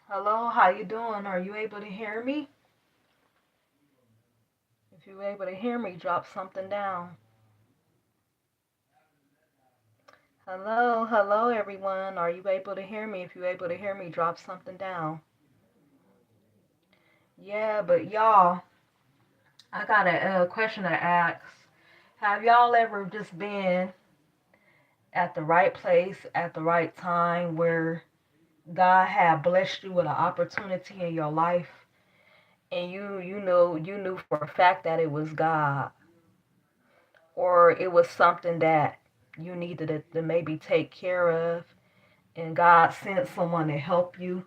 Hello, how you doing? Are you able to hear me? If you're able to hear me, drop something down. Hello, hello everyone. Are you able to hear me? If you're able to hear me, drop something down. Yeah, but y'all, I got a question to ask. Have y'all ever just been at the right place at the right time where God had blessed you with an opportunity in your life and you knew for a fact that it was God, or it was something that you needed to maybe take care of, and God sent someone to help you?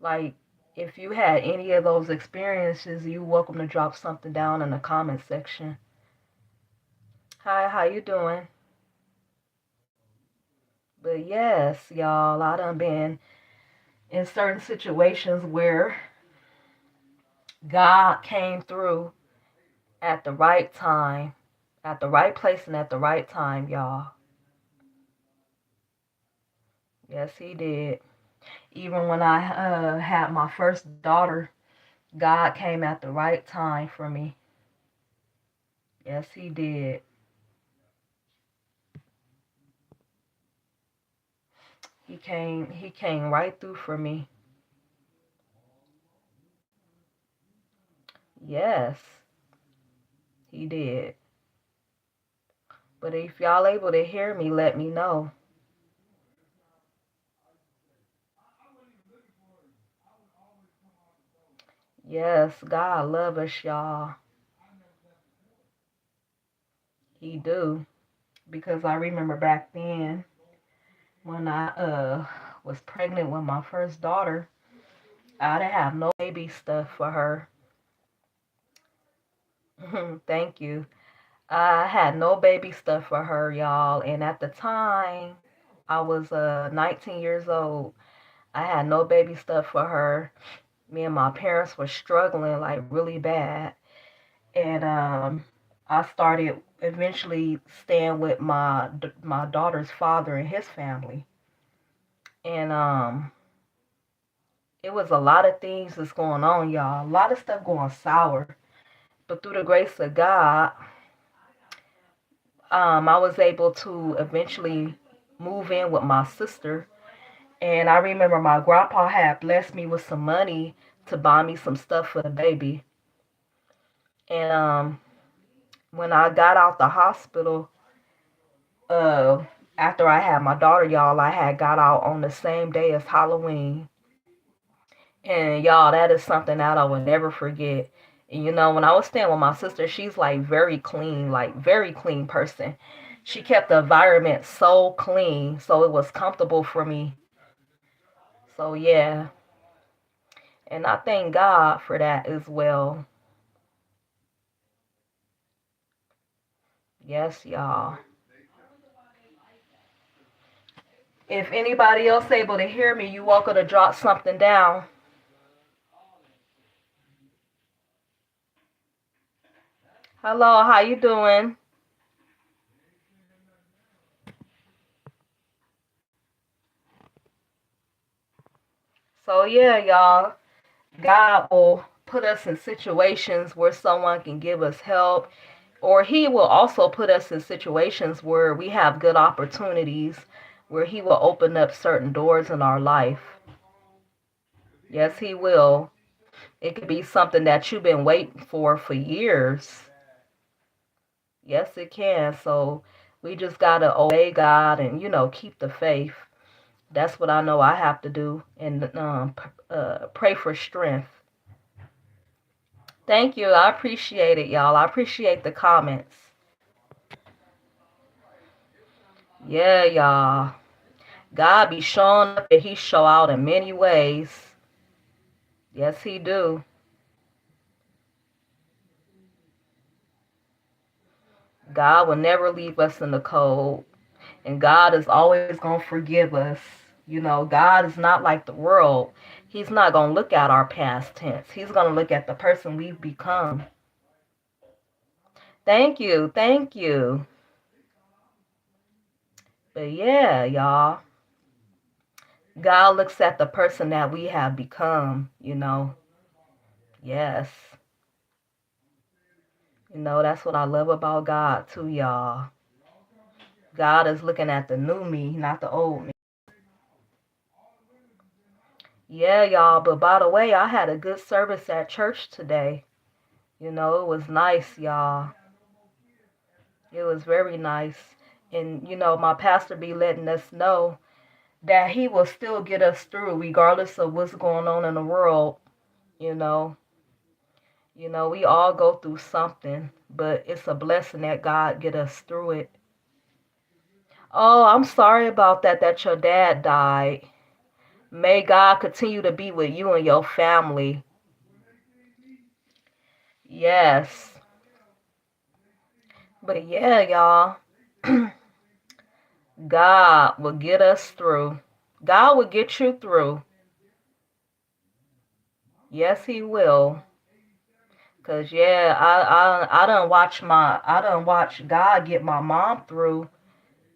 Like, if you had any of those experiences, you're welcome to drop something down in the comment section. Hi, how you doing? But yes, y'all, I done been in certain situations where God came through at the right time, at the right place and at the right time, y'all. Yes, he did. Even when I had my first daughter, God came at the right time for me. Yes, he did. He came right through for me. Yes, he did. But if y'all able to hear me, let me know. Yes, God love us, y'all. He do. Because I remember back then when I was pregnant with my first daughter, I didn't have no baby stuff for her. Thank you. I had no baby stuff for her, y'all. And at the time, I was 19 years old. I had no baby stuff for her. Me and my parents were struggling like really bad. And I started eventually staying with my daughter's father and his family. And it was a lot of things that's going on, y'all. A lot of stuff going sour. But through the grace of God, I was able to eventually move in with my sister. And I remember my grandpa had blessed me with some money to buy me some stuff for the baby. And when I got out the hospital, uh, after I had my daughter, y'all, I had got out on the same day as Halloween. And y'all, that is something that I will never forget. And when I was staying with my sister, she's like very clean person. She kept the environment so clean, so it was comfortable for me. So yeah, and I thank God for that as well. Yes, y'all. If anybody else able to hear me, you welcome to drop something down. Hello, how you doing? So yeah, y'all, God will put us in situations where someone can give us help, or he will also put us in situations where we have good opportunities, where he will open up certain doors in our life. Yes, he will. It could be something that you've been waiting for years. Yes, it can. So we just got to obey God and, keep the faith. That's what I know I have to do. And pray for strength. Thank you. I appreciate it, y'all. I appreciate the comments. Yeah, y'all. God be showing up and he show out in many ways. Yes, he do. God will never leave us in the cold. And God is always going to forgive us. God is not like the world. He's not going to look at our past tense. He's going to look at the person we've become. Thank you. Thank you. But yeah, y'all. God looks at the person that we have become. Yes. That's what I love about God too, y'all. God is looking at the new me, not the old me. Yeah, y'all, but by the way, I had a good service at church today. It was nice, y'all. It was very nice. And, my pastor be letting us know that he will still get us through regardless of what's going on in the world, you know. We all go through something, but it's a blessing that God get us through it. Oh, I'm sorry about that your dad died. May God continue to be with you and your family. Yes. But yeah, y'all, God will get us through. God will get you through. Yes, he will. Cause yeah, I done watch God get my mom through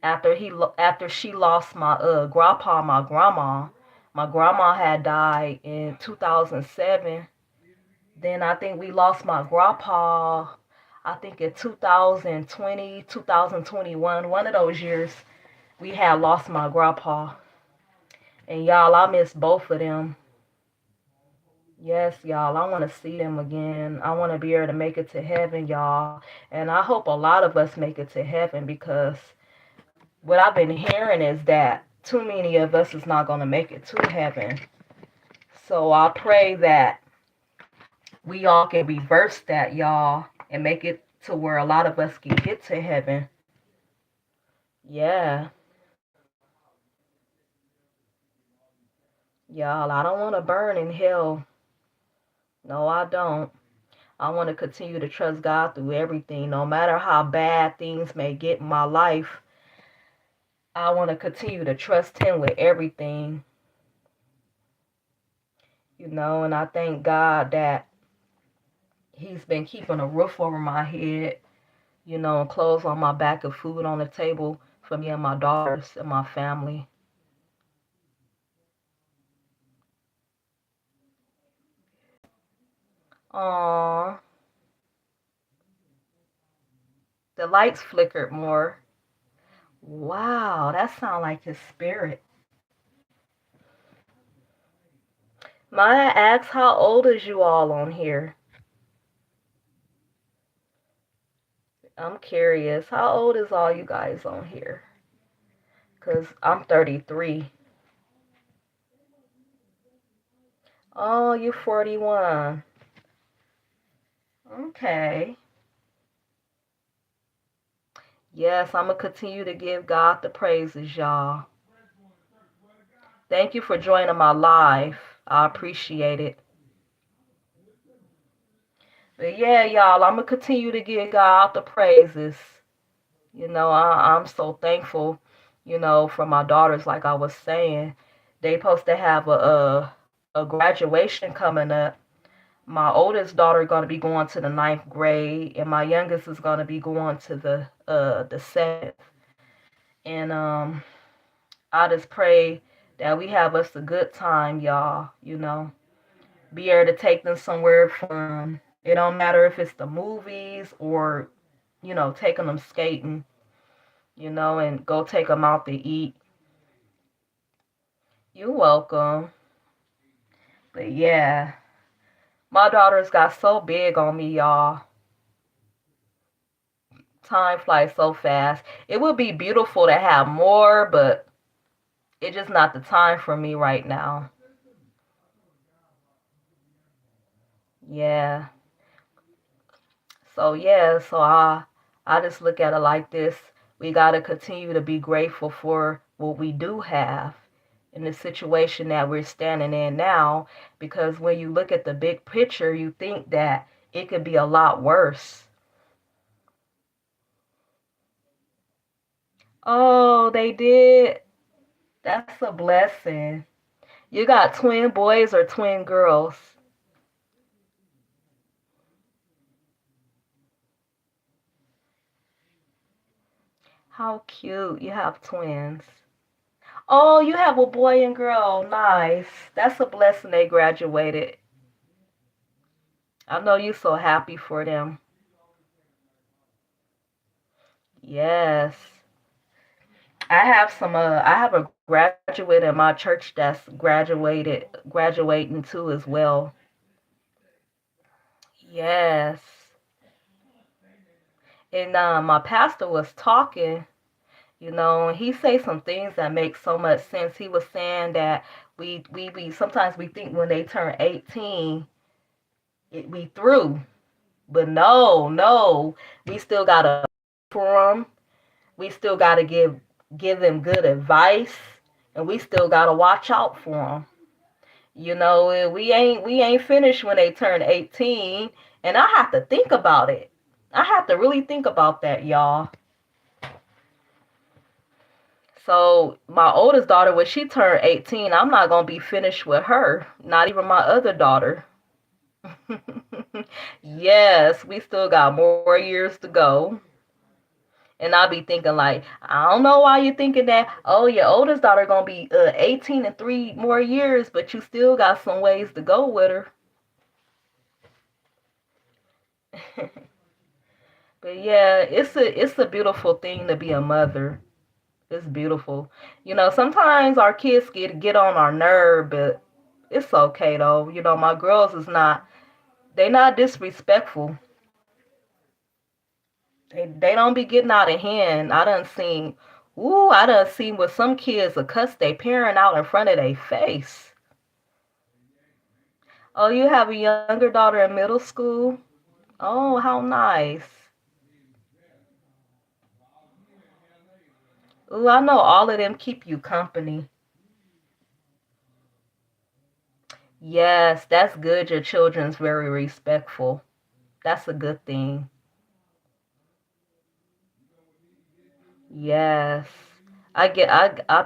after she lost my grandpa, my grandma. My grandma had died in 2007. Then I think we lost my grandpa. I think in 2020, 2021, one of those years, we had lost my grandpa. And y'all, I miss both of them. Yes, y'all, I want to see them again. I want to be able to make it to heaven, y'all. And I hope a lot of us make it to heaven because what I've been hearing is that too many of us is not going to make it to heaven. So I pray that we all can reverse that, y'all, and make it to where a lot of us can get to heaven. Yeah, y'all, I don't want to burn in hell. No, I don't. I want to continue to trust God through everything, no matter how bad things may get in my life. I want to continue to trust Him with everything, and I thank God that He's been keeping a roof over my head, and clothes on my back and food on the table for me and my daughters and my family. Aww, the lights flickered more. Wow, that sounds like His spirit. May I ask how old is you all on here? I'm curious. How old is all you guys on here? Because I'm 33. Oh, you're 41. Okay. Yes, I'm going to continue to give God the praises, y'all. Thank you for joining my live. I appreciate it. But yeah, y'all, I'm going to continue to give God the praises. I'm so thankful, for my daughters, like I was saying. They supposed to have a graduation coming up. My oldest daughter going to be going to the ninth grade, and my youngest is going to be going to the seventh. And I just pray that we have us a good time, y'all. Be able to take them somewhere fun. It don't matter if it's the movies or taking them skating, and go take them out to eat. You're welcome. But yeah, my daughters got so big on me, y'all. Time flies so fast. It would be beautiful to have more, but it's just not the time for me right now. Yeah. So I just look at it like this. We got to continue to be grateful for what we do have in the situation that we're standing in now, because when you look at the big picture, you think that it could be a lot worse. Oh, they did. That's a blessing. You got twin boys or twin girls? How cute. You have twins. Oh, you have a boy and girl. Nice. That's a blessing they graduated. I know you're so happy for them. Yes. I have a graduate in my church that's graduating too as well. Yes. And my pastor was talking, and he say some things that make so much sense. He was saying that we sometimes we think when they turn 18, we through. But no, no. We still gotta for them. We still gotta give them good advice, and we still gotta watch out for them. We ain't finished when they turn 18, and I have to think about it. I have to really think about that, y'all. So my oldest daughter, when she turned 18, I'm not gonna be finished with her. Not even my other daughter. Yes, we still got more years to go. And I'll be thinking like, I don't know why you're thinking that. Oh, your oldest daughter gonna be 18 in 3 more years, but you still got some ways to go with her. But yeah, it's a beautiful thing to be a mother. It's beautiful. Sometimes our kids get on our nerve, but it's okay though. My girls is not they not disrespectful. They don't be getting out of hand. I done seen with some kids a cuss they parent out in front of their face. Oh, you have a younger daughter in middle school? Oh, how nice. Ooh, I know all of them keep you company. Yes, that's good. Your children's very respectful. That's a good thing. Yes. I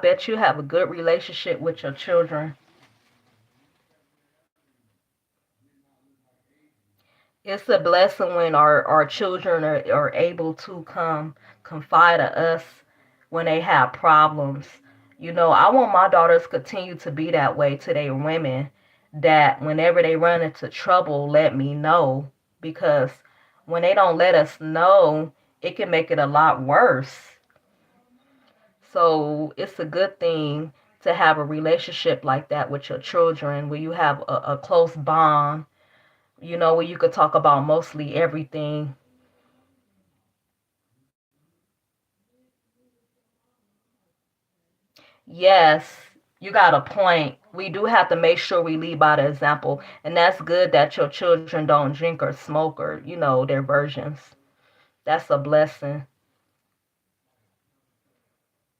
bet you have a good relationship with your children. It's a blessing when our children are able to come confide in us when they have problems. I want my daughters to continue to be that way to their women, that whenever they run into trouble, let me know. Because when they don't let us know, it can make it a lot worse. So it's a good thing to have a relationship like that with your children where you have a close bond, where you could talk about mostly everything. Yes, you got a point. We do have to make sure we lead by the example. And that's good that your children don't drink or smoke or, their versions. That's a blessing.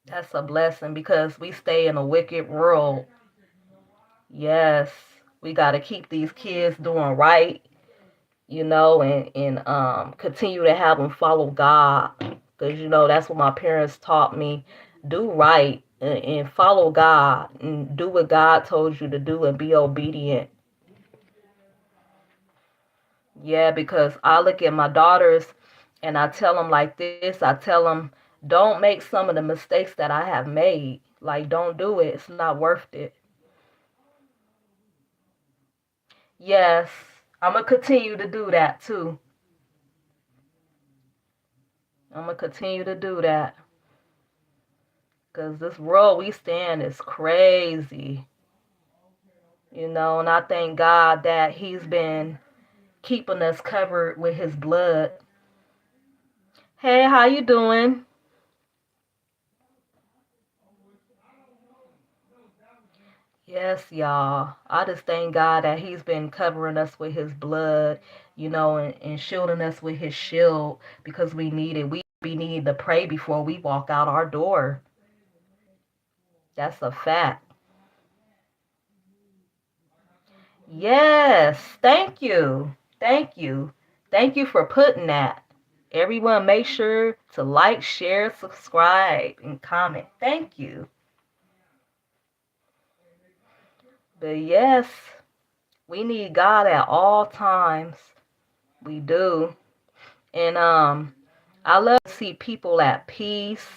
That's a blessing because we stay in a wicked world. Yes, we got to keep these kids doing right, and continue to have them follow God. Because, that's what my parents taught me. Do right and follow God and do what God told you to do and be obedient. Yeah, because I look at my daughters and I tell them like this. I tell them, don't make some of the mistakes that I have made. Like, don't do it. It's not worth it. Yes, I'm going to continue to do that too. I'm going to continue to do that. Because this world we stand is crazy. And I thank God that He's been keeping us covered with His blood. Hey, how you doing? Yes, y'all. I just thank God that He's been covering us with His blood, and shielding us with His shield because we need it. We need to pray before we walk out our door. That's a fact. Yes, thank you. Thank you. Thank you for putting that. Everyone, make sure to like, share, subscribe, and comment. Thank you. But yes, we need God at all times. We do. And I love to see people at peace,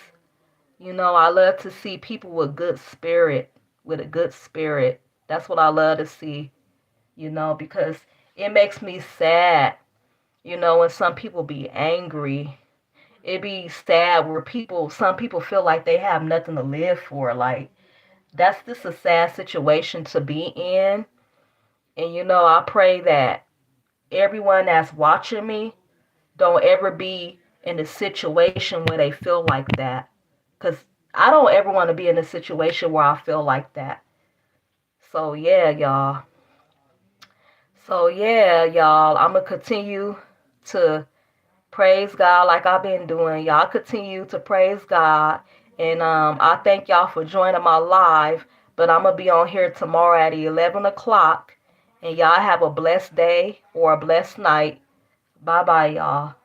I love to see people with good spirit, with a good spirit. That's what I love to see, because it makes me sad, when some people be angry. It be sad where some people feel like they have nothing to live for. Like, that's just a sad situation to be in. And, I pray that everyone that's watching me don't ever be in a situation where they feel like that. Because I don't ever want to be in a situation where I feel like that. So, yeah, y'all. So, yeah, y'all. I'm going to continue to praise God like I've been doing. Y'all continue to praise God. And I thank y'all for joining my live. But I'm going to be on here tomorrow at 11 o'clock. And y'all have a blessed day or a blessed night. Bye bye, y'all.